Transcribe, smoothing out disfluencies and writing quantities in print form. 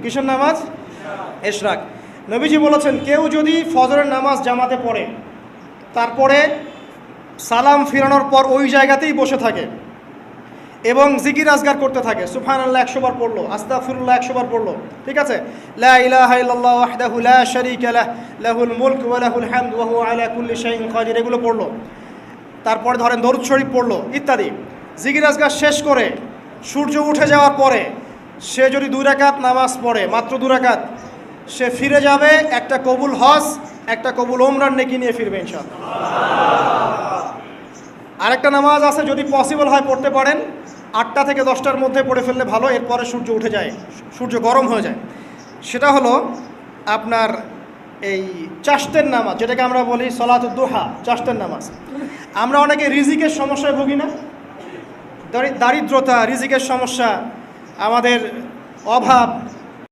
কিসের নামাজ? ইশরাক। নবীজি বলেছেন কেউ যদি ফজরের নামাজ জামাতে পড়ে তারপরে সালাম ফিরানোর পর ওই জায়গাতেই বসে থাকে এবং জিকির আজগার করতে থাকে, সুবহানাল্লাহ 100 বার পড়লো, আস্তাগফিরুল্লাহ 100 বার পড়লো, ঠিক আছে, লা ইলাহা ইল্লাল্লাহু ওয়াহদাহু লা শারীকা লাহু লাহুল মুলকু ওয়া লাহুল হামদু ওয়া হুয়া আলা কুল্লি শাইইন কাদির, এগুলো পড়লো, তারপরে ধরেন দরুদ শরীফ পড়লো ইত্যাদি। জিকির আজগার শেষ করে সূর্য উঠে যাওয়ার পরে সে যদি 2 রাকাত নামাজ পড়ে, মাত্র 2 রাকাত, সে ফিরে যাবে একটা কবুল হজ, একটা কবুল ওমরার নেকি নিয়ে ফিরবে ইনশাআল্লাহ। আরেকটা নামাজ আছে, যদি পসিবল হয় পড়তে পারেন, 8টা থেকে 10টার মধ্যে পড়ে ফেললে ভালো, এরপরে সূর্য উঠে যায়, সূর্য গরম হয়ে যায়। সেটা হলো আপনার এই চাশতের নামাজ, যেটাকে আমরা বলি সলাতুদ দুহা, চাশতের নামাজ। আমরা অনেকে রিজিকের সমস্যায় ভুগি না, দারিদ্রতা, রিজিকের সমস্যা, আমাদের অভাব,